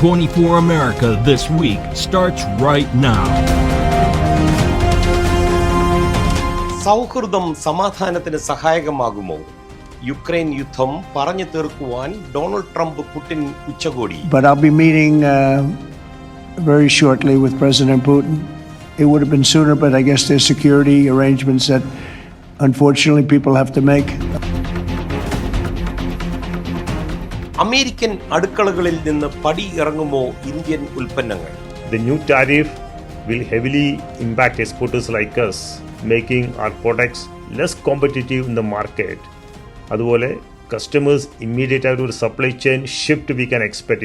24 America This Week starts right now. സൗഹൃദം സമാധാനത്തിന് സഹായകമാകുമോ? Ukraine യുദ്ധം പറഞ്ഞു തീർക്കുവാൻ ഡൊണാൾഡ് ട്രംപ് പുടിൻ ഉച്ചകോടി. But I'll be meeting very shortly with President Putin. It would have been sooner, but I guess there's security arrangements that unfortunately people have to make. American അടുക്കളകളിൽ നിന്ന് പടി ഇറങ്ങുമോ Indian ഉൽപ്പന്നങ്ങൾ? The new tariff will heavily impact exporters like us, making our products less competitive in the market. അതുപോലെ customers immediate ഒരു supply chain shift we can expect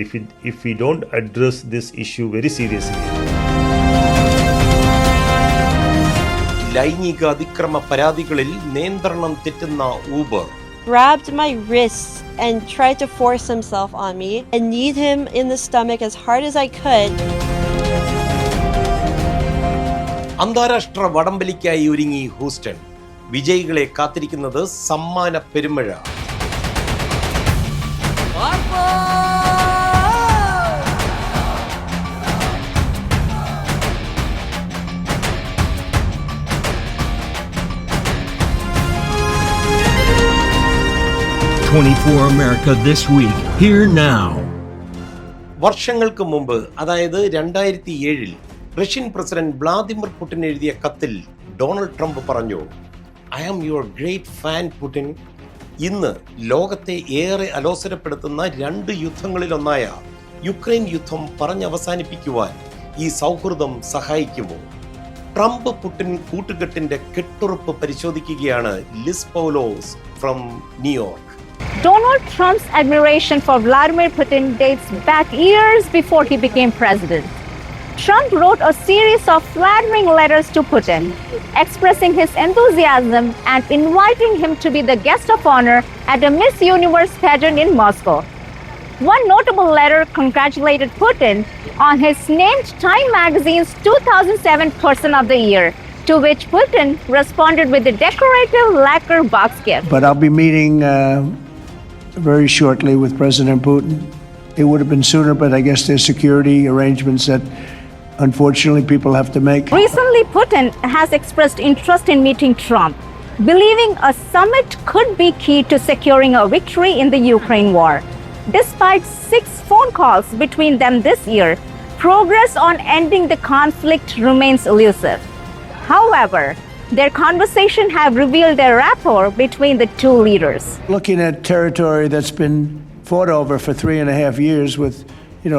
if we don't address this issue very seriously. ലൈംഗിക അതിക്രമ പരാതികളിൽ നിയന്ത്രണം തെറ്റുന്ന Uber. Grabbed my wrists and tried to force himself on me and kneed him in the stomach as hard as I could. അന്താരാഷ്ട്ര വടംവലിക്കായി ഒരുങ്ങി Houston. വിജയികളെ കാത്തിരിക്കുന്നത് സമ്മാന പെരുമഴ. America This Week, here now. വർഷങ്ങൾക്ക് മുമ്പ്, അതായത് 2007 റഷ്യൻ പ്രസിഡന്റ് വ്ളാദിമിർ പുടിൻ എഴുതിയ കത്തിൽ ഡൊണാൾഡ് ട്രംപ് പറഞ്ഞു, I am your great fan Putin. ഇന്ന് ലോകത്തെ ഏറെ അലോസരപ്പെടുത്തുന്ന 2 യുദ്ധങ്ങളിലൊന്നായ യുക്രൈൻ യുദ്ധം പറഞ്ഞവസാനിപ്പിക്കുവാൻ ഈ സൗഹൃദം സഹായിക്കുമോ? ട്രംപ് പുടിൻ കൂട്ടുകെട്ടിന്റെ കെട്ടുറപ്പ് പരിശോധിക്കുകയാണ് Liz Paulose from New York. Donald Trump's admiration for Vladimir Putin dates back years before he became president. Trump wrote a series of flattering letters to Putin, expressing his enthusiasm and inviting him to be the guest of honor at a Miss Universe pageant in Moscow. One notable letter congratulated Putin on his named Time magazine's 2007 Person of the Year, to which Putin responded with a decorative lacquer box gift. But I'll be meeting very shortly with President Putin. It would have been sooner, but I guess there's security arrangements that unfortunately people have to make. Recently, Putin has expressed interest in meeting Trump, believing a summit could be key to securing a victory in the Ukraine war. Despite 6 phone calls between them this year, progress on ending the conflict remains elusive. However, their conversation have revealed their rapport between the two leaders. Looking at territory that's been fought over for 3.5 years with,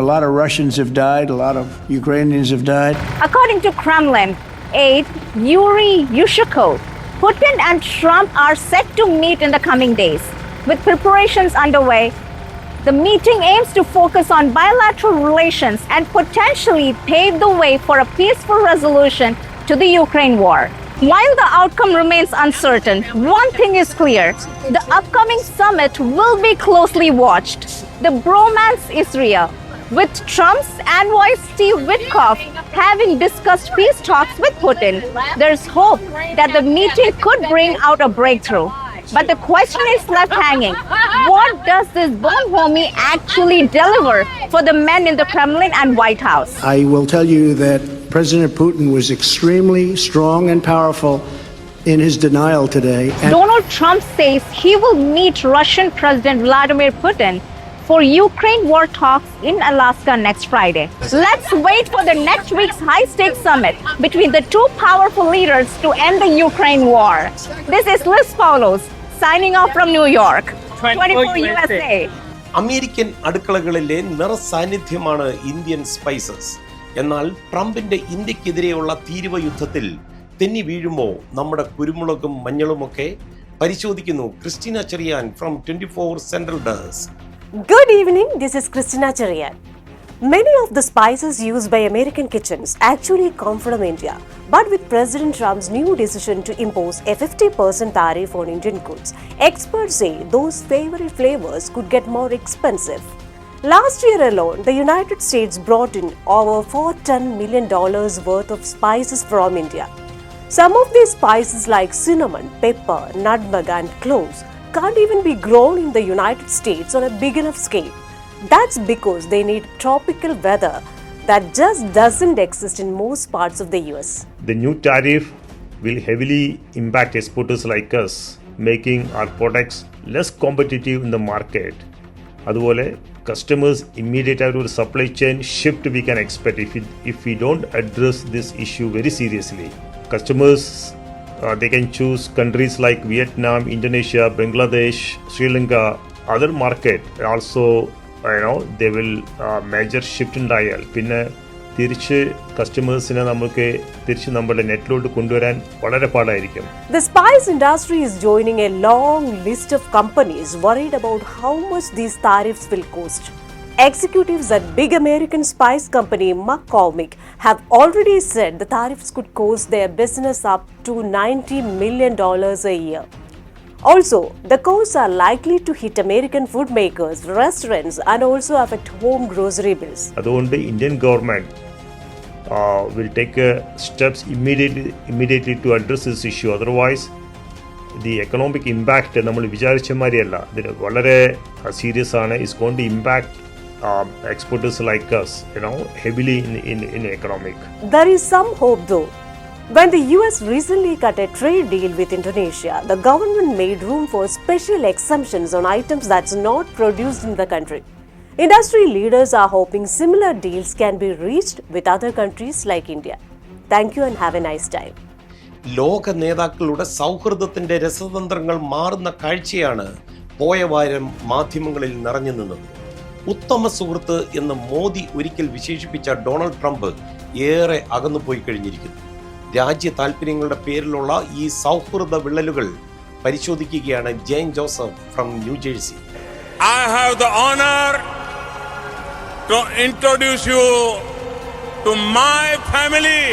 a lot of Russians have died, a lot of Ukrainians have died. According to Kremlin aide Yuri Yushchenko, Putin and Trump are set to meet in the coming days. With preparations underway, the meeting aims to focus on bilateral relations and potentially pave the way for a peaceful resolution to the Ukraine war. While the outcome remains uncertain, one thing is clear: the upcoming summit will be closely watched. The bromance is real, with Trump's envoy Steve Witkoff having discussed peace talks with Putin. There's hope that the meeting could bring out a breakthrough. But the question is left hanging. What does this bonhomie actually deliver for the men in the Kremlin and White House? I will tell you that President Putin was extremely strong and powerful in his denial today. Donald Trump says he will meet Russian President Vladimir Putin for Ukraine war talks in Alaska next Friday. Let's wait for the next week's high-stakes summit between the two powerful leaders to end the Ukraine war. This is Liz Paulos signing off from New York. 24 USA. American അടുക്കളകളിലെ നിറസാന്നിധ്യമാണ് Indian spices. എന്നാൽ ട്രംപിന്റെ ഇന്ത്യക്കെതിരെയുള്ള തീരുവ യുദ്ധത്തിൽ തെന്നി വീഴുമോ നമ്മുടെ കുരുമുളകും മഞ്ഞളുമൊക്കെ? പരിശോധിക്കുന്നു Christina Cherian from 24 central desk. Good evening, this is Christina Cherian. Many of the spices used by American kitchens actually come from India. But with President Trump's new decision to impose a 50% tariff on Indian goods, experts say those favorite flavors could get more expensive. Last year alone, the United States brought in over $410 million worth of spices from India. Some of these spices like cinnamon, pepper, nutmeg and cloves can't even be grown in the United States on a big enough scale. That's because they need tropical weather that just doesn't exist in most parts of the US. The new tariff will heavily impact exporters like us, making our products less competitive in the market. അതുപോലെ customers immediate ഒരു supply chain shift we can expect if we don't address this issue very seriously. Customers they can choose countries like Vietnam, Indonesia, Bangladesh, Sri Lanka, other market also they will major shift ഉണ്ടായാൽ പിന്നെ തിരിച്ച് കസ്റ്റമേഴ്സിനെ നമുക്ക് തിരിച്ച് നമ്മുടെ നെറ്റിലോട്ട് കൊണ്ടുവരാൻ വളരെ പാടായിരിക്കും. The spice industry is joining a long list of companies worried about how much these tariffs will cost. Executives at big American spice company McCormick have already said the tariffs could cost their business up to $90 million a year. Also, the costs are likely to hit American food makers, restaurants, and also affect home grocery bills. അതുകൊണ്ട് Indian government will take steps immediately to address this issue. Otherwise, the economic impact നമ്മൾ വിചാരിച്ച മാതിരിയല്ല, ഇത് വളരെ serious ആണ്. It's going to impact exporters like us, heavily in economic. There is some hope though. When the US recently cut a trade deal with Indonesia, the government made room for special exemptions on items that's not produced in the country. Industry leaders are hoping similar deals can be reached with other countries like India. Thank you and have a nice time. ലോക നേതാക്കളുടെ സൗഹൃദത്തിന്റെ രസതന്ത്രങ്ങൾ മാറുന്ന കാഴ്ചയാണ് പോയ വാരം മാധ്യമങ്ങളിൽ നിറഞ്ഞു നിന്നത്. ഉത്തമ സുഹൃത്ത് എന്ന് മോദി ഒരിക്കൽ വിശേഷിപ്പിച്ച ഡൊണാൾഡ് ട്രംപ് ഏറെ അകന്നുപോയി കഴിഞ്ഞിരിക്കുന്നു. രാജ്യ താല്പര്യങ്ങളുടെ പേരിലുള്ള ഈ സൗഹൃദ വിള്ളലുകൾ പരിശോധിക്കുകയാണ് Jain Joseph from New Jersey. I have the honor to introduce you to my family.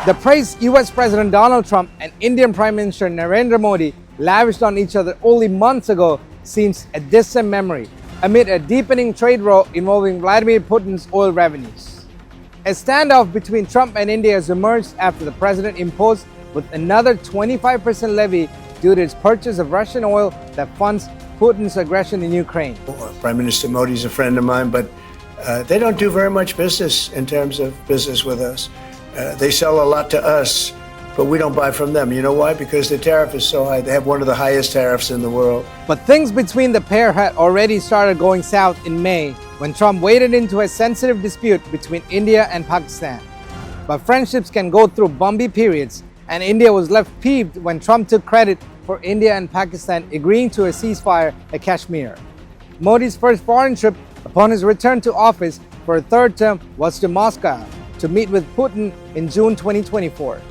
The praise US President Donald Trump and Indian Prime Minister Narendra Modi lavished on each other only months ago seems a distant memory amid a deepening trade war involving Vladimir Putin's oil revenues. A standoff between Trump and India has emerged after the president imposed with another 25% levy due to its purchase of Russian oil that funds Putin's aggression in Ukraine. Prime Minister Modi is a friend of mine, but they don't do very much business in terms of business with us. They sell a lot to us, but we don't buy from them. You know why? Because the tariff is so high. They have one of the highest tariffs in the world. But things between the pair had already started going south in May when Trump waded into a sensitive dispute between India and Pakistan. But friendships can go through bumpy periods, and India was left peeved when Trump took credit for India and Pakistan agreeing to a ceasefire at Kashmir. Modi's first foreign trip upon his return to office for a third term was to Moscow to meet with Putin in June 2024.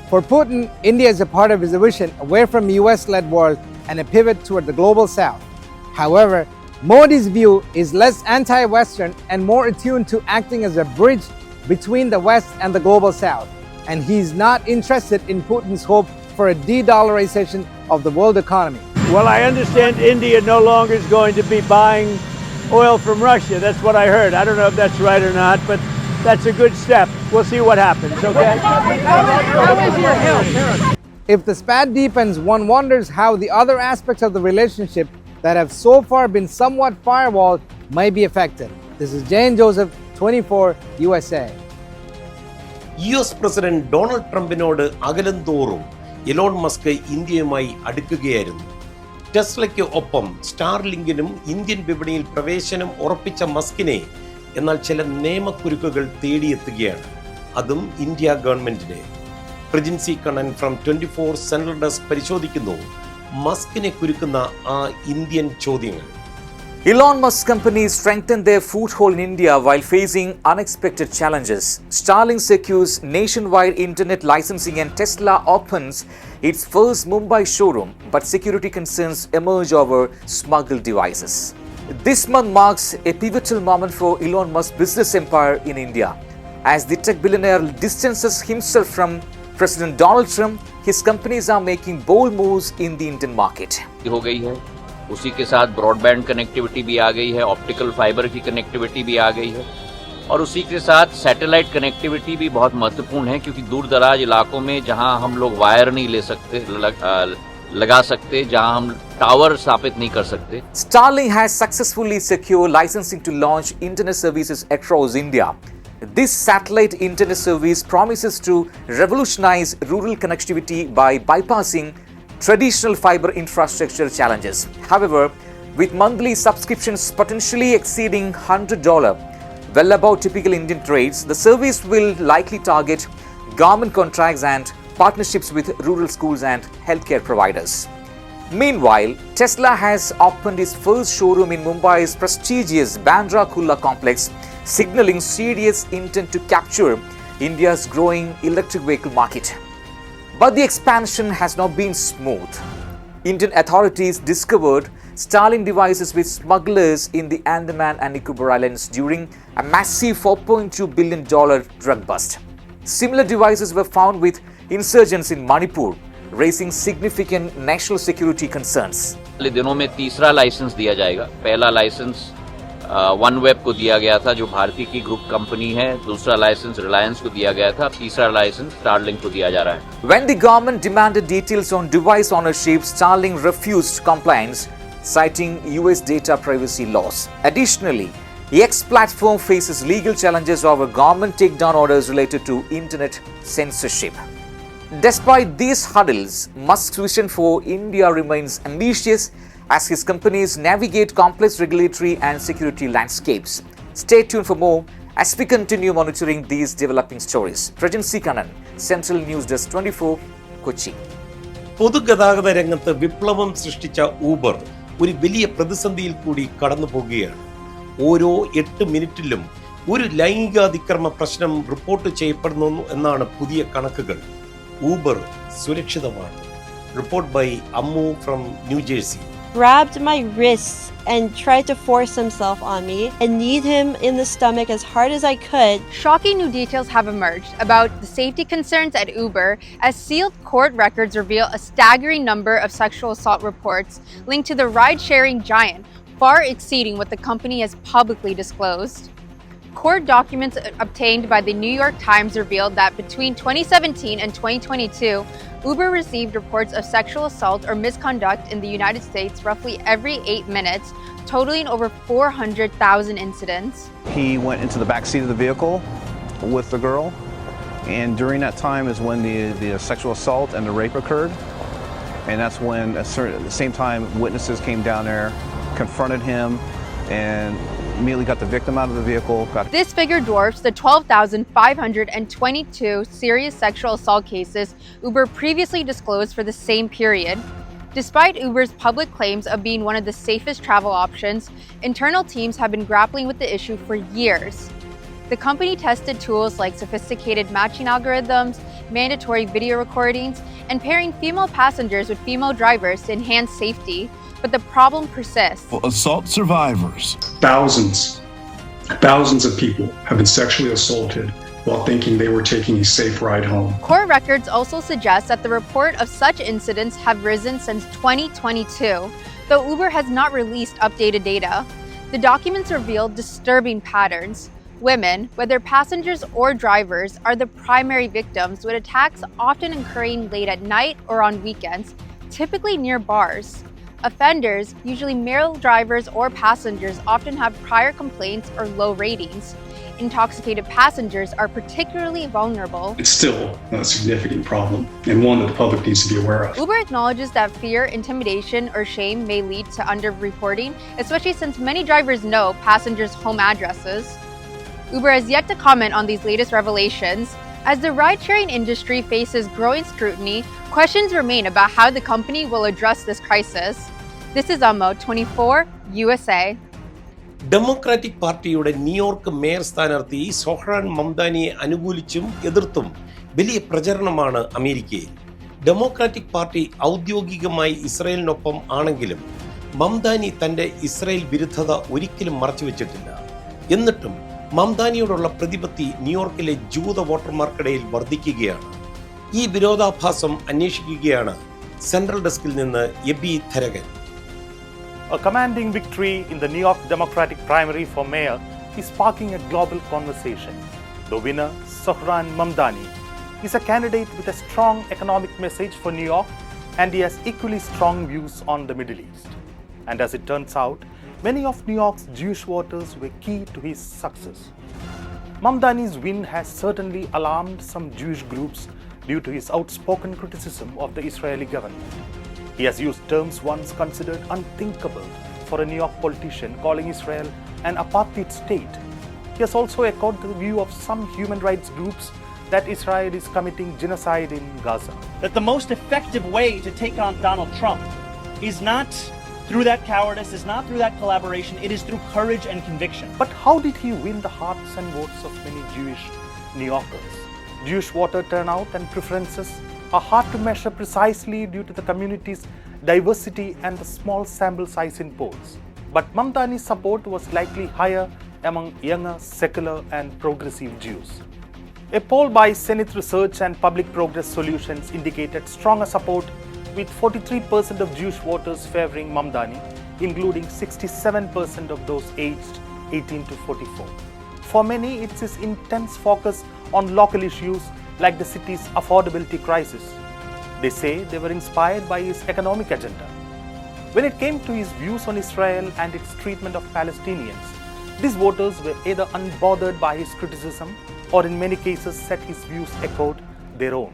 For Putin, India is a part of his vision away from US-led world and a pivot toward the global south. However, Modi's view is less anti-Western and more attuned to acting as a bridge between the West and the global south. And he's not interested in Putin's hope for a de-dollarization of the world economy. Well, I understand India no longer is going to be buying oil from Russia. That's what I heard. I don't know if that's right or not, but that's a good step. We'll see what happens, okay? If the spat deepens, one wonders how the other aspects of the relationship that have so far been somewhat firewalled might be affected. This is Jane Joseph, 24 USA. US president Donald ട്രംപിനോട് അകലും തോറും Elon Musk ഇന്ത്യയുമായി അടുക്കുകയായിരുന്നു. ടെസ്ലയ്ക്ക് ഒപ്പം സ്റ്റാർലിങ്കിനും Indian വിപണിയിൽ പ്രവേശനം ഉറപ്പിച്ച മസ്കിനെ എന്നാൽ ചില നിയമക്കുരുക്കുകൾ തേടിയെത്തുകയാണ്, അതും ഇന്ത്യ ഗവൺമെന്റിനെ. പ്രജിൻസി കണ്ണൻ ഫ്രം 24 സെൻട്രൽ ഡെസ്ക് പരിശോധിക്കുന്നു മസ്കിനെ കുരുക്കുന്ന ആ ഇന്ത്യൻ ചോദ്യങ്ങൾ. Elon Musk's companies strengthened their foothold in India while facing unexpected challenges. Starlink secures nationwide internet licensing and Tesla opens its first Mumbai showroom, but security concerns emerge over smuggled devices. This month marks a pivotal moment for Elon Musk's business empire in India. As the tech billionaire distances himself from President Donald Trump, his companies are making bold moves in the Indian market. हो गई है, उसी के साथ broadband connectivity भी आ गई है, optical fibre की कनेक्टिविटी भी आ गई है और उसी के साथ सैटेलाइट कनेक्टिविटी भी बहुत महत्वपूर्ण है, क्योंकि दूर दराज इलाकों में जहां हम लोग वायर नहीं ले सकते, लगा सकते जहां हम टावर स्थापित नहीं कर सकते. Starlink has successfully secured licensing to launch internet services across India. This satellite internet service promises to revolutionize rural connectivity by bypassing traditional fiber infrastructure challenges. However, with monthly subscriptions potentially exceeding $100, well above typical Indian rates, the service will likely target government contracts and partnerships with rural schools and healthcare providers. Meanwhile, Tesla has opened its first showroom in Mumbai's prestigious Bandra Kurla complex, signaling serious intent to capture India's growing electric vehicle market. But the expansion has not been smooth. Indian authorities discovered Starlink devices with smugglers in the Andaman and Nicobar Islands during a massive $4.2 billion drug bust. Similar devices were found with insurgents in Manipur, raising significant national security concerns. अगले दिनों में तीसरा licence दिया जाएगा. पहला licence OneWeb को दिया गया था जो भारती की ग्रुप कंपनी है. दूसरा लाइसेंस रिलायंस को दिया गया था. तीसरा लाइसेंस स्टारलिंक को दिया जा रहा है. When the government demanded details on device ownership, Starlink refused compliance, citing US data privacy laws. Additionally, the X platform faces legal challenges over government takedown orders related to internet censorship. Despite these hurdles, Musk's vision for India remains ambitious as his companies navigate complex regulatory and security landscapes. Stay tuned for more as we continue monitoring these developing stories. Prajan C. Kannan, Central News Desk 24, Kochi. പൊതുഗതാഗത രംഗത്ത് വിപ്ലവം സൃഷ്ടിച്ച Uber ഒരു വലിയ പ്രതിസന്ധിയിൽ കൂടി കടന്നു പോകുകയാണ്. ഓരോ 8 മിനിറ്റിലും ഒരു ലൈംഗികാതിക്രമ പ്രശ്നം റിപ്പോർട്ട് ചെയ്യപ്പെടുന്നു എന്നാണ് പുതിയ കണക്കുകൾ. ഊബർ സുരക്ഷിതമാണ്. Report by Ammu from New Jersey. Grabbed my wrists and tried to force himself on me and kneed him in the stomach as hard as I could. Shocking new details have emerged about the safety concerns at Uber as sealed court records reveal a staggering number of sexual assault reports linked to the ride-sharing giant, far exceeding what the company has publicly disclosed. Court documents obtained by the New York Times revealed that between 2017 and 2022, Uber received reports of sexual assault or misconduct in the United States roughly every 8 minutes, totaling over 400,000 incidents. He went into the back seat of the vehicle with the girl, and during that time is when the sexual assault and the rape occurred. And that's when, at the same time, witnesses came down there, confronted him, and immediately got the victim out of the vehicle. This figure dwarfs the 12,522 serious sexual assault cases Uber previously disclosed for the same period. Despite Uber's public claims of being one of the safest travel options, internal teams have been grappling with the issue for years. The company tested tools like sophisticated matching algorithms, mandatory video recordings, and pairing female passengers with female drivers to enhance safety. But the problem persists. Assault survivors. Thousands of people have been sexually assaulted while thinking they were taking a safe ride home. Court records also suggest that the report of such incidents have risen since 2022, though Uber has not released updated data. The documents reveal disturbing patterns. Women, whether passengers or drivers, are the primary victims, with attacks often occurring late at night or on weekends, typically near bars. Offenders, usually male drivers or passengers, often have prior complaints or low ratings. Intoxicated passengers are particularly vulnerable. It's still a significant problem and one that the public needs to be aware of. Uber acknowledges that fear, intimidation, or shame may lead to underreporting, especially since many drivers know passengers' home addresses. Uber has yet to comment on these latest revelations. As the ride-sharing industry faces growing scrutiny, questions remain about how the company will address this crisis. This is Ammo 24 USA. Democratic പാർട്ടിയുടെ New York mayor സ്ഥാനാർത്ഥി Zohran മംദാനിയെ അനുകൂലിച്ചും എതിർത്തും വലിയ പ്രചരണമാണ് അമേരിക്കയിൽ. Democratic party ഔദ്യോഗികമായി ഇസ്രായേലിനൊപ്പം ആണെങ്കിലും മംദാനി തന്റെ Israel വിരുദ്ധത ഒരിക്കലും മറച്ചുവെച്ചിട്ടില്ല. എന്നിട്ടും മംദാനിയോടുള്ള പ്രതിപത്തി ന്യൂയോർക്കിലെ ജൂത വോട്ടർമാർക്കിടയിൽ വർദ്ധിക്കുകയാണ്. ഈ വിരോധാഭാസം അന്വേഷിക്കുകയാണ് സെൻട്രൽ ഡെസ്കിൽ നിന്ന് AB ധരകൻ. A commanding victory in the New York Democratic primary for mayor is sparking a global conversation. The winner, Sohran Mamdani, is a candidate with a strong economic message for New York and he has equally strong views on the Middle East. And as it turns out, many of New York's Jewish voters were key to his success. Mamdani's win has certainly alarmed some Jewish groups due to his outspoken criticism of the Israeli government. He has used terms once considered unthinkable for a New York politician, calling Israel an apartheid state. He has also echoed the view of some human rights groups that Israel is committing genocide in Gaza. That the most effective way to take on Donald Trump is not through that cowardice, is not through that collaboration, it is through courage and conviction. But how did he win the hearts and votes of many Jewish New Yorkers? Jewish voter turnout and preferences are hard to measure precisely due to the community's diversity and the small sample size in polls. But Mamdani's support was likely higher among younger, secular and progressive Jews. A poll by Zenith Research and Public Progress Solutions indicated stronger support, with 43% of Jewish voters favoring Mamdani, including 67% of those aged 18 to 44. For many, it's his intense focus on local issues like the city's affordability crisis. They say they were inspired by his economic agenda. When it came to his views on Israel and its treatment of Palestinians, these voters were either unbothered by his criticism or in many cases said his views echoed their own.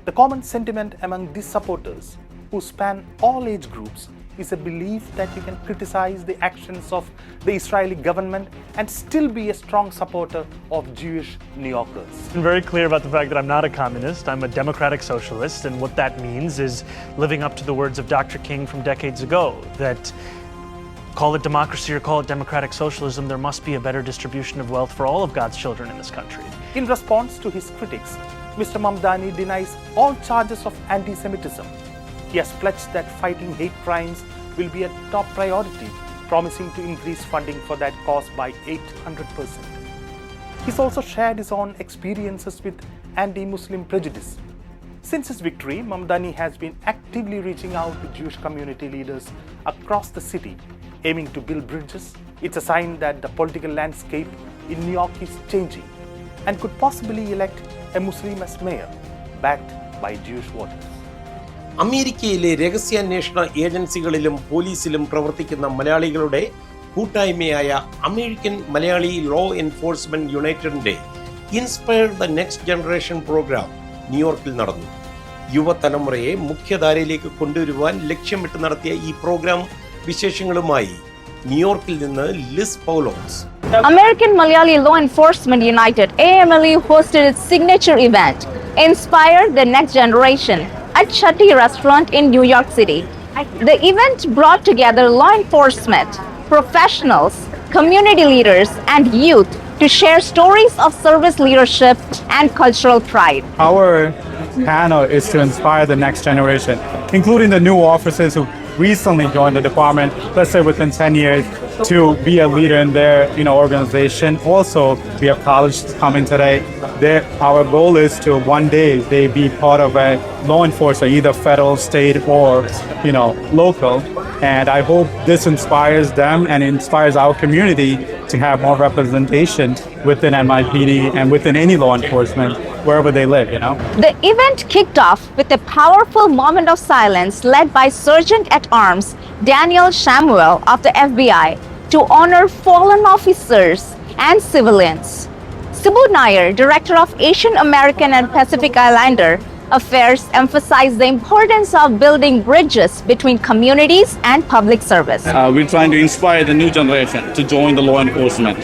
The common sentiment among these supporters, who span all age groups, is a belief that you can criticize the actions of the Israeli government and still be a strong supporter of Jewish New Yorkers. I'm very clear about the fact that I'm not a communist, I'm a democratic socialist, and what that means is living up to the words of Dr. King from decades ago, that call it democracy or call it democratic socialism, there must be a better distribution of wealth for all of God's children in this country. In response to his critics, Mr. Mamdani denies all charges of anti-Semitism. He has pledged that fighting hate crimes will be a top priority, promising to increase funding for that cause by 800%. He's also shared his own experiences with anti-Muslim prejudice. Since his victory, Mamdani has been actively reaching out to Jewish community leaders across the city, aiming to build bridges. It's a sign that the political landscape in New York is changing and could possibly elect a Muslim as mayor, backed by Jewish voters. അമേരിക്കയിലെ രഹസ്യാന്വേഷണ ഏജൻസികളിലും പോലീസിലും പ്രവർത്തിക്കുന്ന മലയാളികളുടെ കൂട്ടായ്മയായ American Malayali law enforcement യുണൈറ്റഡിന്റെ inspire the next generation program ന്യൂയോർക്കിൽ നടന്നു. യുവതലമുറയെ മുഖ്യധാരയിലേക്ക് കൊണ്ടുവരുവാൻ ലക്ഷ്യമിട്ട് നടത്തിയ ഈ പ്രോഗ്രാം വിശേഷങ്ങളുമായി ന്യൂയോർക്കിൽ നിന്ന് Liz Paulose. American Malayali Law Enforcement United AMLU hosted its signature event, Inspire the Next Generation, at Chatty Restaurant in New York City. The event brought together law enforcement, professionals, community leaders, and youth to share stories of service leadership and cultural pride. Our panel is to inspire the next generation, including the new officers who recently joined the department, let's say within 10 years, to be a leader in their organization. Also, we have college coming today. Our goal is to one day they be part of a law enforcement, either federal, state, or local. And I hope this inspires them and inspires our community to have more representation within NYPD and within any law enforcement, wherever they live, The event kicked off with a powerful moment of silence led by Sergeant-at-Arms Daniel Samuel of the FBI to honor fallen officers and civilians. Sibu Nair, Director of Asian American and Pacific Islander Affairs, emphasized the importance of building bridges between communities and public service. We're trying to inspire the new generation to join the law enforcement.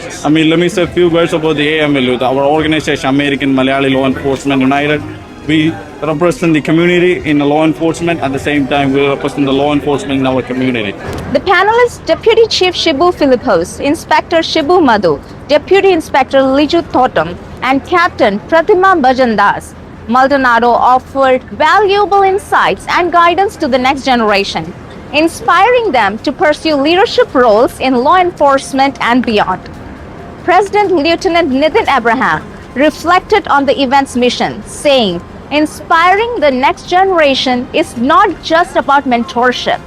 Let me say a few words about the AMLU, our organization, American Malayali Law Enforcement United. We represent the community in the law enforcement. At the same time, we represent the law enforcement in our community. The panelists, Deputy Chief Shibu Philippos, Inspector Shibu Madhu, Deputy Inspector Liju Thotum, and Captain Pratima Bajandas Maldonado offered valuable insights and guidance to the next generation, inspiring them to pursue leadership roles in law enforcement and beyond. President Lieutenant Nitin Abraham reflected on the event's mission, saying, "Inspiring the next generation is not just about mentorship.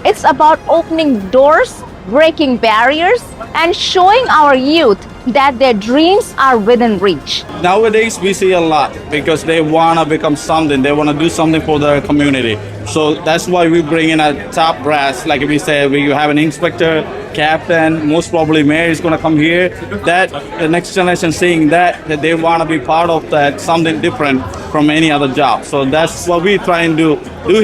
It's about opening doors, breaking barriers, and showing our youth that their dreams are within reach. Nowadays, we see a lot because they want to become something. They want to do something for their community. So that's why we bring in a top brass. Like we say, we have an inspector, captain, most probably mayor is going to come here. That the next generation seeing that they want to be part of that, something different from any other job. So that's what we try and do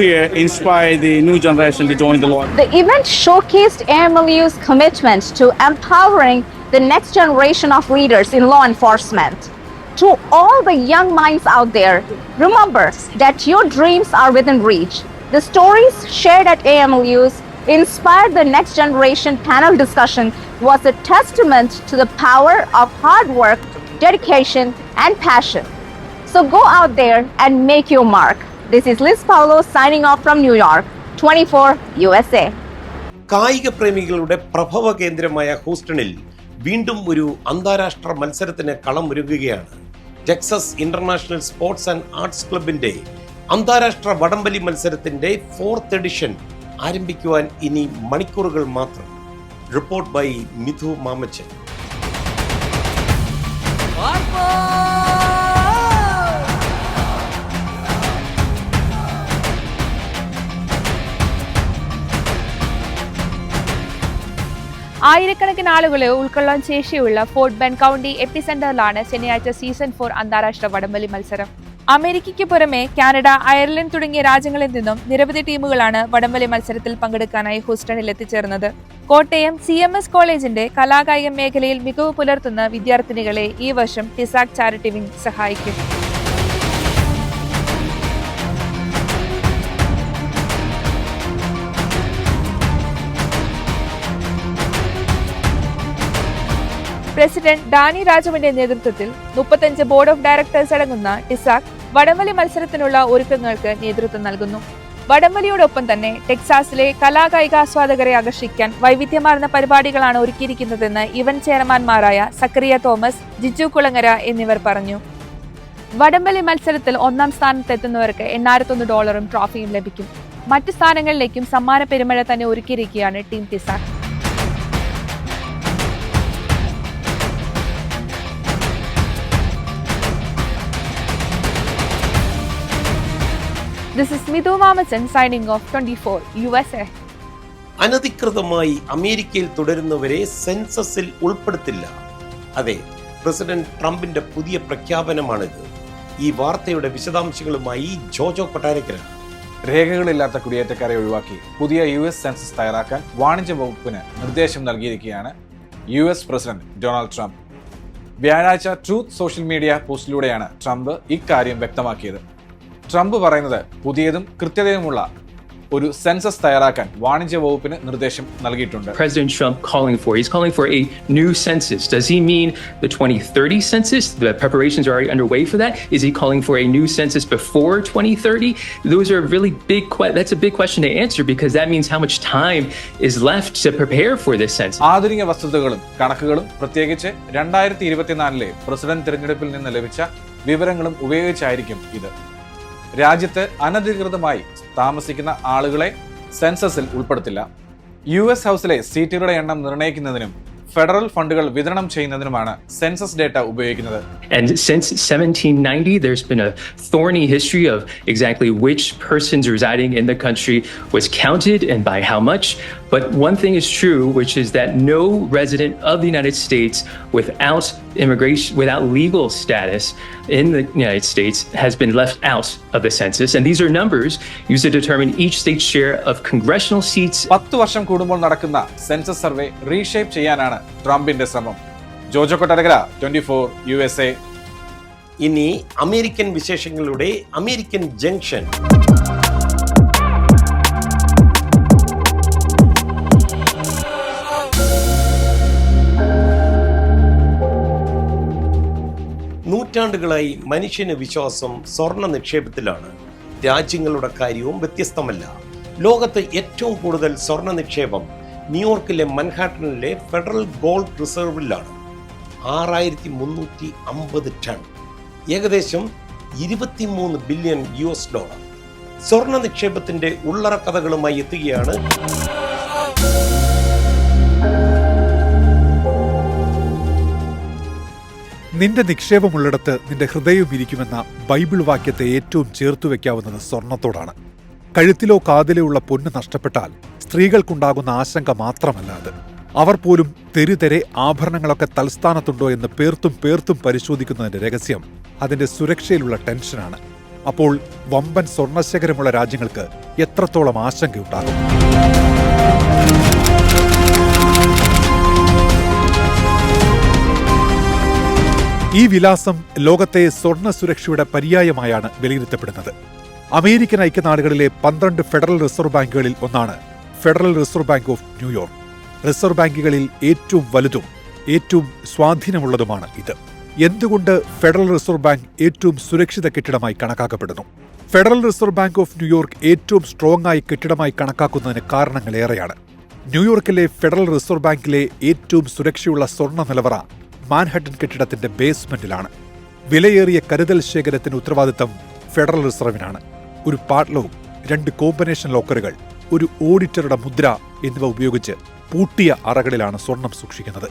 here, inspire the new generation to join the law. The event showcased AMLU's commitment to empowering the next generation of leaders in law enforcement. To all the young minds out there, remember that your dreams are within reach. The stories shared at AMLU's Inspire the Next Generation panel discussion was a testament to the power of hard work, dedication, and passion. So go out there and make your mark. This is Liz Paulo signing off from New York, 24 USA. കായിക പ്രേമികളുടെ പ്രഭവ കേന്ദ്രമായ ഹൂസ്റ്റണിൽ വീണ്ടും ഒരു അന്താരാഷ്ട്ര മത്സരത്തിന് കളമൊരുങ്ങുകയാണ്. Texas International Sports and Arts ക്ലബിന്റെ അന്താരാഷ്ട്ര വടംവലി മത്സരത്തിന്റെ 4th എഡിഷൻ ആരംഭിക്കുവാൻ ഇനി മണിക്കൂറുകൾ മാത്രം. Report by Mithu Mamachan. ആയിരക്കണക്കിന് ആളുകളെ ഉൾക്കൊള്ളാൻ ശേഷിയുള്ള ഫോർട്ട് ബെൻഡ് കൗണ്ടി എപ്പിസെന്ററിലാണ് ശനിയാഴ്ച സീസൺ 4 അന്താരാഷ്ട്ര വടംവലി മത്സരം. അമേരിക്കയ്ക്ക് പുറമെ കാനഡ, അയർലൻഡ് തുടങ്ങിയ രാജ്യങ്ങളിൽ നിന്നും നിരവധി ടീമുകളാണ് വടംവലി മത്സരത്തിൽ പങ്കെടുക്കാനായി ഹൂസ്റ്റണിൽ എത്തിച്ചേർന്നത്. കോട്ടയം CMS കോളേജിന്റെ കലാകായിക മേഖലയിൽ മികവ് പുലർത്തുന്ന വിദ്യാർത്ഥിനികളെ ഈ വർഷം ടിസാക് ചാരിറ്റി വിംഗ് സഹായിക്കും. പ്രസിഡന്റ് ഡാനി രാജുവിന്റെ നേതൃത്വത്തിൽ 35 ബോർഡ് ഓഫ് ഡയറക്ടേഴ്സ് അടങ്ങുന്ന ടിസാക് വടംവലി മത്സരത്തിനുള്ള ഒരുക്കങ്ങൾക്ക് നേതൃത്വം നൽകുന്നു. വടംവലിയോടൊപ്പം തന്നെ ടെക്സാസിലെ കലാകായിക ആസ്വാദകരെ ആകർഷിക്കാൻ വൈവിധ്യമാർന്ന പരിപാടികളാണ് ഒരുക്കിയിരിക്കുന്നതെന്ന് ഇവന്റ് ചെയർമാൻമാരായ സക്കറിയ തോമസ്, ജിജു കുളങ്ങര എന്നിവർ പറഞ്ഞു. വടംവലി മത്സരത്തിൽ 1ാം സ്ഥാനത്തെത്തുന്നവർക്ക് $801 ട്രോഫിയും ലഭിക്കും. മറ്റ് സ്ഥാനങ്ങളിലേക്കും സമ്മാന പെരുമഴ തന്നെ ഒരുക്കിയിരിക്കുകയാണ് team ടിസാക്. This is Midhu Mamachan signing off 24 USA. അനധികൃതമായി അമേരിക്കയിൽ തുടരുന്നവരെ സെൻസസിൽ ഉൾപ്പെടുത്തില്ല. അതെ, പ്രസിഡന്റ് ട്രംപിന്റെ പുതിയ പ്രഖ്യാപനമാണിത്. ഈ വാർത്തയുടെ വിശദാംശങ്ങളുമായി ജോജോ കൊട്ടാരക്കര. രേഖകളില്ലാത്ത കുടിയേറ്റക്കാരെ ഒഴിവാക്കി പുതിയ US സെൻസസ് തയ്യാറാക്കാൻ വാണിജ്യ വകുപ്പിന് നിർദ്ദേശം നൽകിയിരിക്കുകയാണ് US പ്രസിഡന്റ് ഡൊണാൾഡ് ട്രംപ്. വ്യാഴാഴ്ച ട്രൂത്ത് സോഷ്യൽ മീഡിയ പോസ്റ്റിലൂടെയാണ് ട്രംപ് ഇക്കാര്യം വ്യക്തമാക്കിയത്. ട്രംപ് പറയുന്നത് പുതിയതും കൃത്യതയുമുള്ള ഒരു സെൻസസ് തയ്യാറാക്കാൻ വാണിജ്യ വകുപ്പിന് നിർദ്ദേശം നൽകിയിട്ടുണ്ട്. President Trump he's calling for a new census. Does he mean the 2030 census? The preparations are already underway for that. Is he calling for a new census before 2030? Those are really that's a big question to answer because that means how much time is left to prepare for this census. ആധുനിക വസ്തുതകളും കണക്കുകളും പ്രത്യേകിച്ച് 2024 president തിരഞ്ഞെടുപ്പിൽ നിന്ന് ലഭിച്ച വിവരങ്ങളും ഉപയോഗിച്ചായിരിക്കും ഇത്. രാജ്യത്ത് അനധികൃതമായി താമസിക്കുന്ന ആളുകളെ സെൻസസിൽ ഉൾപ്പെടുത്തില്ല. US ഹൗസിലെ സീറ്റുകളുടെ എണ്ണം നിർണ്ണയിക്കുന്നതിനും ഫെഡറൽ ഫണ്ടുകൾ വിതരണം ചെയ്യുന്നതിനുമാണ് സെൻസസ് ഡേറ്റ ഉപയോഗിക്കുന്നത്. And since 1790, there's been a thorny history of exactly which persons residing in the country was counted and by how much. But one thing is true, which is that no resident of the United States without immigration, without legal status in the United States has been left out of the census. And these are numbers used to determine each state's share of congressional seats. 10 വർഷം കൂടുമ്പോൾ നടക്കുന്ന census survey reshape ചെയ്യാനാണ് ട്രംപിന്റെ ശ്രമം. Jojo Kottarakkara, 24 USA. ഇനി American വിശേഷങ്ങളുടെ American junction. നൂറ്റാണ്ടുകളായി മനുഷ്യന് വിശ്വാസം സ്വർണ്ണ നിക്ഷേപത്തിലാണ്. രാജ്യങ്ങളുടെ കാര്യവും വ്യത്യസ്തമല്ല. ലോകത്ത് ഏറ്റവും കൂടുതൽ സ്വർണ്ണ നിക്ഷേപം ന്യൂയോർക്കിലെ മൻഹാട്ടനിലെ ഫെഡറൽ ഗോൾഡ് റിസർവിലാണ്. 6350 ടൺ, ഏകദേശം $23 ബില്യൺ. സ്വർണ്ണ നിക്ഷേപത്തിന്റെ ഉള്ളറ കഥകളുമായി എത്തുകയാണ് നിന്റെ നിക്ഷേപമുള്ളിടത്ത് നിന്റെ ഹൃദയം ഇരിക്കുമെന്ന ബൈബിൾ വാക്യത്തെ ഏറ്റവും ചേർത്തു വയ്ക്കാവുന്നത് സ്വർണത്തോടാണ്. കഴുത്തിലോ കാതിലോ ഉള്ള പൊന്ന് നഷ്ടപ്പെട്ടാൽ സ്ത്രീകൾക്കുണ്ടാകുന്ന ആശങ്ക മാത്രമല്ല അത്. അവർ പോലും തെരുതെരെ ആഭരണങ്ങളൊക്കെ തൽസ്ഥാനത്തുണ്ടോ എന്ന് പേർത്തും പരിശോധിക്കുന്നതിന്റെ രഹസ്യം അതിന്റെ സുരക്ഷയിലുള്ള ടെൻഷനാണ്. അപ്പോൾ വമ്പൻ സ്വർണശേഖരമുള്ള രാജ്യങ്ങൾക്ക് എത്രത്തോളം ആശങ്കയുണ്ടാകും? ഈ വിലാസം ലോകത്തെ സ്വർണ്ണ സുരക്ഷയുടെ പര്യായമായാണ് വിലയിരുത്തപ്പെടുന്നത്. അമേരിക്കൻ ഐക്യനാടുകളിലെ 12 ഫെഡറൽ റിസർവ് ബാങ്കുകളിൽ ഒന്നാണ് federal reserve bank of New York. Reserve ബാങ്കുകളിൽ ഏറ്റവും വലുതും ഏറ്റവും സ്വാധീനമുള്ളതുമാണ് ഇത്. എന്തുകൊണ്ട് ഫെഡറൽ റിസർവ് ബാങ്ക് ഏറ്റവും സുരക്ഷിത കെട്ടിടമായി കണക്കാക്കപ്പെടുന്നു? Federal reserve bank of New York ഏറ്റവും സ്ട്രോങ് ആയ കെട്ടിടമായി കണക്കാക്കുന്നതിന് കാരണങ്ങളേറെയാണ്. ന്യൂയോർക്കിലെ ഫെഡറൽ റിസർവ് ബാങ്കിലെ ഏറ്റവും സുരക്ഷയുള്ള സ്വർണ്ണ നിലവറ മാൻഹട്ടൻ കെട്ടിടത്തിന്റെ ബേസ്മെന്റിലാണ്. വിലയേറിയ കരുതൽ ശേഖരത്തിന് ഉത്തരവാദിത്തം ഫെഡറൽ റിസർവിനാണ്. ഒരു പാഡ്ലോക്ക്, 2 കോമ്പിനേഷൻ ലോക്കറുകൾ, ഒരു ഓഡിറ്ററുടെ മുദ്ര എന്നിവ ഉപയോഗിച്ച് പൂട്ടിയ അറകളിലാണ് സ്വർണം സൂക്ഷിക്കുന്നത്.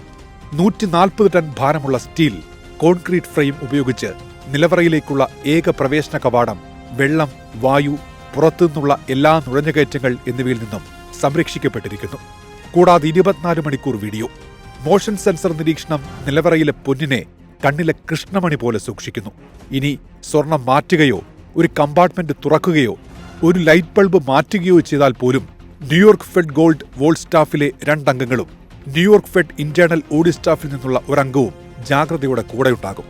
140 ടൺ ഭാരമുള്ള സ്റ്റീൽ കോൺക്രീറ്റ് ഫ്രെയിം ഉപയോഗിച്ച് നിലവറയിലേക്കുള്ള ഏക പ്രവേശന കവാടം വെള്ളം, വായു, പുറത്തുനിന്നുള്ള എല്ലാ നുഴഞ്ഞുകയറ്റങ്ങൾ എന്നിവയിൽ നിന്നും സംരക്ഷിക്കപ്പെട്ടിരിക്കുന്നു. കൂടാതെ 24 മണിക്കൂർ വീഡിയോ, മോഷൻ സെൻസർ നിരീക്ഷണം നിലവറയിലെ പൊന്നിനെ കണ്ണിലെ കൃഷ്ണമണി പോലെ സൂക്ഷിക്കുന്നു. ഇനി സ്വർണം മാറ്റുകയോ ഒരു കമ്പാർട്ട്മെന്റ് തുറക്കുകയോ ഒരു ലൈറ്റ് ബൾബ് മാറ്റുകയോ ചെയ്താൽ പോലും ന്യൂയോർക്ക് ഫെഡ് ഗോൾഡ് വോൾ സ്റ്റാഫിലെ 2 അംഗങ്ങളും ന്യൂയോർക്ക് ഫെഡ് ഇന്റേണൽ ഓഡിറ്റ് സ്റ്റാഫിൽ നിന്നുള്ള ഒരംഗവും ജാഗ്രതയോടെ കൂടെയുണ്ടാകും.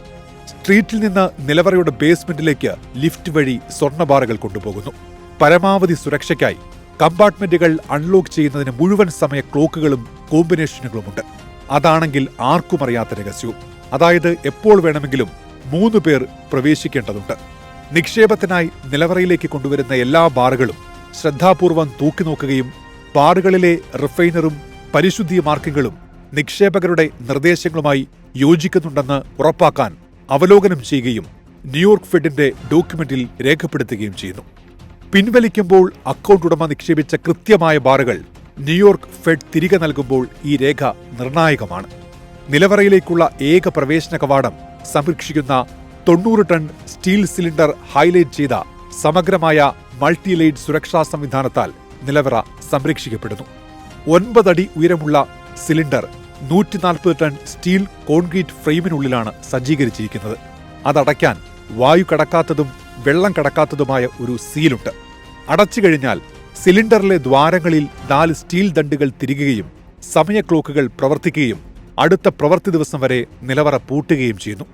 സ്ട്രീറ്റിൽ നിന്ന് നിലവറയുടെ ബേസ്മെന്റിലേക്ക് ലിഫ്റ്റ് വഴി സ്വർണ്ണബാറുകൾ കൊണ്ടുപോകുന്നു. പരമാവധി സുരക്ഷയ്ക്കായി കമ്പാർട്ട്മെന്റുകൾ അൺലോക്ക് ചെയ്യുന്നതിന് മുഴുവൻ സമയ ക്ലോക്കുകളും കോമ്പിനേഷനുകളുമുണ്ട്. അതാണെങ്കിൽ ആർക്കും അറിയാത്ത രഹസ്യവും. അതായത് എപ്പോൾ വേണമെങ്കിലും 3 പേർ പ്രവേശിക്കേണ്ടതുണ്ട്. നിക്ഷേപത്തിനായി നിലവറയിലേക്ക് കൊണ്ടുവരുന്ന എല്ലാ ബാറുകളും ശ്രദ്ധാപൂർവം തൂക്കിനോക്കുകയും ബാറുകളിലെ റിഫൈനറും പരിശുദ്ധി മാർക്കിങ്ങുകളും നിക്ഷേപകരുടെ നിർദ്ദേശങ്ങളുമായി യോജിക്കുന്നുണ്ടെന്ന് ഉറപ്പാക്കാൻ അവലോകനം ചെയ്യുകയും ന്യൂയോർക്ക് ഫെഡിന്റെ ഡോക്യുമെന്റിൽ രേഖപ്പെടുത്തുകയും ചെയ്യുന്നു. പിൻവലിക്കുമ്പോൾ അക്കൗണ്ട് ഉടമ നിക്ഷേപിച്ച കൃത്യമായ ബാറുകൾ ന്യൂയോർക്ക് ഫെഡ് തിരികെ നൽകുമ്പോൾ ഈ രേഖ നിർണായകമാണ്. നിലവറയിലേക്കുള്ള ഏക പ്രവേശന കവാടം സംരക്ഷിക്കുന്ന 90 ടൺ സ്റ്റീൽ സിലിണ്ടർ ഹൈലൈറ്റ് ചെയ്ത സമഗ്രമായ മൾട്ടിലൈറ്റ് സുരക്ഷാ സംവിധാനത്താൽ നിലവറ സംരക്ഷിക്കപ്പെടുന്നു. 9 അടി ഉയരമുള്ള സിലിണ്ടർ 140 ടൺ സ്റ്റീൽ കോൺക്രീറ്റ് ഫ്രെയിമിനുള്ളിലാണ് സജ്ജീകരിച്ചിരിക്കുന്നത്. അതടയ്ക്കാൻ വായു കടക്കാത്തതും വെള്ളം കടക്കാത്തതുമായ ഒരു സീലുണ്ട്. അടച്ചു കഴിഞ്ഞാൽ സിലിണ്ടറിലെ ദ്വാരങ്ങളിൽ 4 സ്റ്റീൽ ദണ്ടുകൾ തിരികുകയും സമയ ക്ലോക്കുകൾ പ്രവർത്തിക്കുകയും അടുത്ത പ്രവൃത്തി ദിവസം വരെ നിലവറ പൂട്ടുകയും ചെയ്യുന്നു.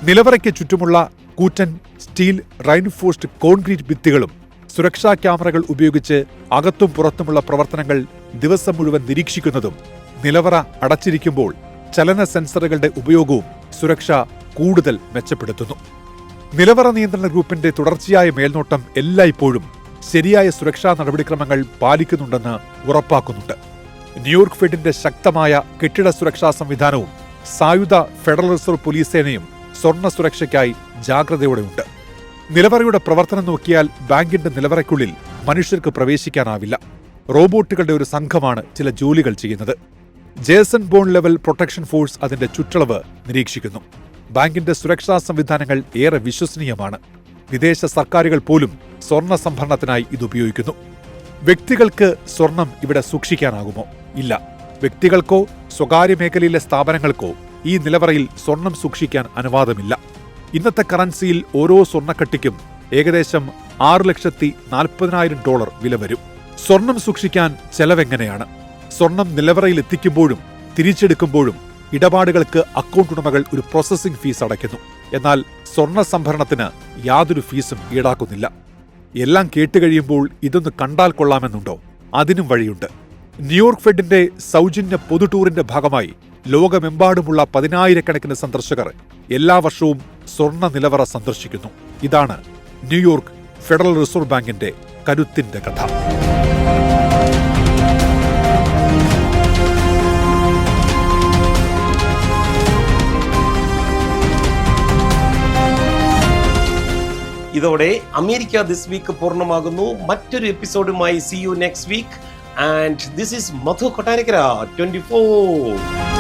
നിലവറയ്ക്ക് ചുറ്റുമുള്ള കൂറ്റൻ സ്റ്റീൽ റൈൻഫോഴ്സ്ഡ് കോൺക്രീറ്റ് ഭിത്തികളും സുരക്ഷാ ക്യാമറകൾ ഉപയോഗിച്ച് അകത്തും പുറത്തുമുള്ള പ്രവർത്തനങ്ങൾ ദിവസം മുഴുവൻ നിരീക്ഷിക്കുന്നതും നിലവറ അടച്ചിരിക്കുമ്പോൾ ചലന സെൻസറുകളുടെ ഉപയോഗവും സുരക്ഷ കൂടുതൽ മെച്ചപ്പെടുത്തുന്നു. നിലവറ നിയന്ത്രണ ഗ്രൂപ്പിന്റെ തുടർച്ചയായ മേൽനോട്ടം എല്ലായ്പ്പോഴും ശരിയായ സുരക്ഷാ നടപടിക്രമങ്ങൾ പാലിക്കുന്നുണ്ടെന്ന് ഉറപ്പാക്കുന്നുണ്ട്. ന്യൂയോർക്ക് ഫെഡിന്റെ ശക്തമായ കെട്ടിട സുരക്ഷാ സംവിധാനവും സായുധ ഫെഡറൽ റിസർവ് പോലീസ് സേനയും സ്വർണ്ണ സുരക്ഷയ്ക്കായി ജാഗ്രതയോടെയുണ്ട്. നിലവറയുടെ പ്രവർത്തനം നോക്കിയാൽ ബാങ്കിന്റെ നിലവറയ്ക്കുള്ളിൽ മനുഷ്യർക്ക് പ്രവേശിക്കാനാവില്ല. റോബോട്ടുകളുടെ ഒരു സംഘമാണ് ചില ജോലികൾ ചെയ്യുന്നത്. Jason Bourne level protection force അതിന്റെ ചുറ്റളവ് നിരീക്ഷിക്കുന്നു. ബാങ്കിന്റെ സുരക്ഷാ സംവിധാനങ്ങൾ ഏറെ വിശ്വസനീയമാണ്. വിദേശ സർക്കാരുകൾ പോലും സ്വർണ്ണ സംഭരണത്തിനായി ഇത് ഉപയോഗിക്കുന്നു. വ്യക്തികൾക്ക് സ്വർണം ഇവിടെ സൂക്ഷിക്കാനാകുമോ? ഇല്ല. വ്യക്തികൾക്കോ സ്വകാര്യ മേഖലയിലെ സ്ഥാപനങ്ങൾക്കോ ഈ നിലവറയിൽ സ്വർണം സൂക്ഷിക്കാൻ അനുവാദമില്ല. ഇന്നത്തെ കറൻസിയിൽ ഓരോ സ്വർണ്ണക്കട്ടിക്കും ഏകദേശം $6,40,000 വില വരും. സ്വർണം സൂക്ഷിക്കാൻ ചെലവെങ്ങനെയാണ്? സ്വർണം നിലവറയിൽ എത്തിക്കുമ്പോഴും തിരിച്ചെടുക്കുമ്പോഴും ഇടപാടുകൾക്ക് അക്കൗണ്ട് ഉടമകൾ ഒരു പ്രോസസ്സിംഗ് ഫീസ് അടയ്ക്കുന്നു. എന്നാൽ സ്വർണ്ണ സംഭരണത്തിന് യാതൊരു ഫീസും ഈടാക്കുന്നില്ല. എല്ലാം കേട്ടുകഴിയുമ്പോൾ ഇതൊന്ന് കണ്ടാൽ കൊള്ളാമെന്നുണ്ടോ? അതിനും വഴിയുണ്ട്. ന്യൂയോർക്ക് ഫെഡിന്റെ സൗജന്യ പൊതു ടൂറിന്റെ ഭാഗമായി ലോകമെമ്പാടുമുള്ള 10,000-കണക്കിന് സന്ദർശകർ എല്ലാ വർഷവും സ്വർണ്ണ നിലവറ സന്ദർശിക്കുന്നു. ഇതാണ് ന്യൂയോർക്ക് ഫെഡറൽ റിസർവ് ബാങ്കിന്റെ കരുത്തിന്റെ കഥ. ഇതോടെ അമേരിക്ക ദിസ് വീക്ക് പൂർണ്ണമാകുന്നു. മറ്റൊരു എപ്പിസോഡുമായി see you next week. And this is Madhu Kottarakkara 24.